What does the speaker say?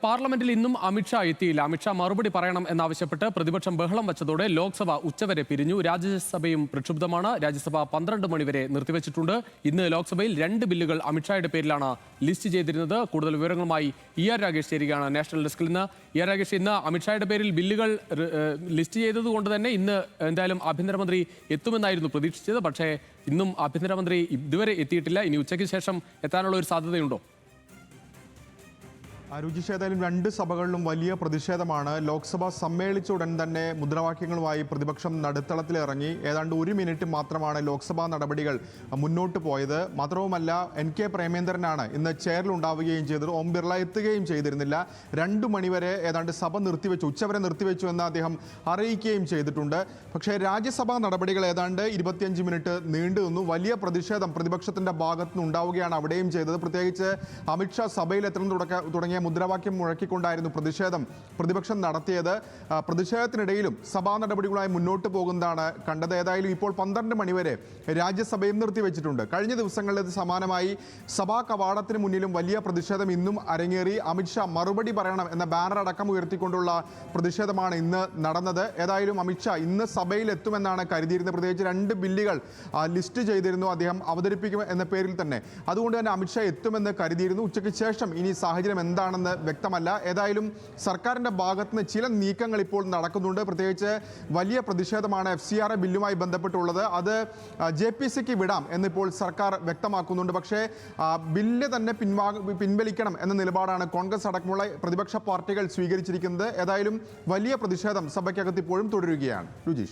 പാർലമെന്റിൽ ഇന്നും അമിത്ഷാ എത്തിയില്ല. അമിത്ഷാ മറുപടി പറയണം എന്നാവശ്യപ്പെട്ട് പ്രതിപക്ഷം ബഹളം വച്ചതോടെ ലോക്സഭ ഉച്ചവരെ പിരിഞ്ഞു. രാജ്യസഭയും പ്രക്ഷുബ്ധമാണ്. രാജ്യസഭ 12 മണിവരെ നിർത്തിവച്ചിട്ടുണ്ട്. ഇന്ന് ലോക്സഭയിൽ 2 ബില്ലുകൾ അമിത്ഷായുടെ പേരിലാണ് ലിസ്റ്റ് ചെയ്തിരുന്നത്. കൂടുതൽ വിവരങ്ങളുമായി ER രാഗേഷ് ചേരുകയാണ് നാഷണൽ ഡെസ്കിൽ നിന്ന്. ER രാഗേഷ്, ഇന്ന് അമിത്ഷായുടെ പേരിൽ ബില്ലുകൾ ലിസ്റ്റ് ചെയ്തതുകൊണ്ട് തന്നെ ഇന്ന് എന്തായാലും ആഭ്യന്തരമന്ത്രി എത്തുമെന്നായിരുന്നു പ്രതീക്ഷിച്ചത്. പക്ഷേ ഇന്നും ആഭ്യന്തരമന്ത്രി ഇതുവരെ എത്തിയിട്ടില്ല. ഇനി ഉച്ചയ്ക്ക് ശേഷം എത്താനുള്ള ഒരു സാധ്യതയുണ്ടോ? രുചിഷ്, ഏതായാലും 2 സഭകളിലും വലിയ പ്രതിഷേധമാണ്. ലോക്സഭ സമ്മേളിച്ച ഉടൻ തന്നെ മുദ്രാവാക്യങ്ങളുമായി പ്രതിപക്ഷം നടുത്തളത്തിലിറങ്ങി. ഏതാണ്ട് 1 മിനിറ്റ് മാത്രമാണ് ലോക്സഭാ നടപടികൾ മുന്നോട്ട് പോയത്. മാത്രവുമല്ല, NK പ്രേമേന്ദ്രനാണ് ഇന്ന് ചെയറിലുണ്ടാവുകയും ചെയ്തത്. ഓം ബിർള എത്തുകയും ചെയ്തിരുന്നില്ല. 2 മണിവരെ ഏതാണ്ട് സഭ നിർത്തിവെച്ചു, ഉച്ചവരെ നിർത്തിവെച്ചു എന്ന് അദ്ദേഹം അറിയിക്കുകയും ചെയ്തിട്ടുണ്ട്. പക്ഷേ രാജ്യസഭാ നടപടികൾ ഏതാണ്ട് 25 മിനിറ്റ് നീണ്ടു നിന്നു. വലിയ പ്രതിഷേധം പ്രതിപക്ഷത്തിൻ്റെ ഭാഗത്തു നിന്ന് ഉണ്ടാവുകയാണ് അവിടെയും ചെയ്തത്. പ്രത്യേകിച്ച് അമിത്ഷാ സഭയിലെത്തണം തുടങ്ങിയ മുദ്രാവാക്യം മുഴക്കിക്കൊണ്ടായിരുന്നു പ്രതിപക്ഷം നടത്തിയത്. പ്രതിഷേധത്തിനിടയിലും സഭാ നടപടികളുമായി മുന്നോട്ട് പോകുന്നതാണ് കണ്ടത്. ഏതായാലും ഇപ്പോൾ 12 മണിവരെ രാജ്യസഭയും നിർത്തിവെച്ചിട്ടുണ്ട്. കഴിഞ്ഞ ദിവസങ്ങളിൽ സമാനമായി സഭാ കവാടത്തിന് മുന്നിലും വലിയ പ്രതിഷേധം ഇന്നും അരങ്ങേറി. അമിത്ഷാ മറുപടി പറയണം എന്ന ബാനർ അടക്കം ഉയർത്തിക്കൊണ്ടുള്ള പ്രതിഷേധമാണ് ഇന്ന് നടന്നത്. ഏതായാലും അമിത്ഷാ ഇന്ന് സഭയിൽ എത്തുമെന്നാണ് കരുതിയിരുന്നത്. പ്രത്യേകിച്ച് 2 ബില്ലുകൾ ലിസ്റ്റ് ചെയ്തിരുന്നു അദ്ദേഹം അവതരിപ്പിക്കും എന്ന പേരിൽ തന്നെ. അതുകൊണ്ട് തന്നെ അമിത്ഷാ എത്തുമെന്ന് കരുതിയിരുന്നു. ഉച്ചയ്ക്ക് ശേഷം ഇനി സാഹചര്യം എന്താണെന്ന് വ്യക്തമല്ല. ഏതായാലും സർക്കാരിൻ്റെ ഭാഗത്തുനിന്ന് ചില നീക്കങ്ങൾ ഇപ്പോൾ നടക്കുന്നുണ്ട്. പ്രത്യേകിച്ച് വലിയ പ്രതിഷേധമാണ് FCRA ബില്ലുമായി ബന്ധപ്പെട്ടുള്ളത്. അത് JPCക്ക് വിടാം എന്നിപ്പോൾ സർക്കാർ വ്യക്തമാക്കുന്നുണ്ട്. പക്ഷേ ബില്ല് തന്നെ പിൻവലിക്കണം എന്ന നിലപാടാണ് കോൺഗ്രസ് അടക്കമുള്ള പ്രതിപക്ഷ പാർട്ടികൾ സ്വീകരിച്ചിരിക്കുന്നത്. ഏതായാലും വലിയ പ്രതിഷേധം സഭയ്ക്കകത്ത് ഇപ്പോഴും തുടരുകയാണ്. രുചീഷ്.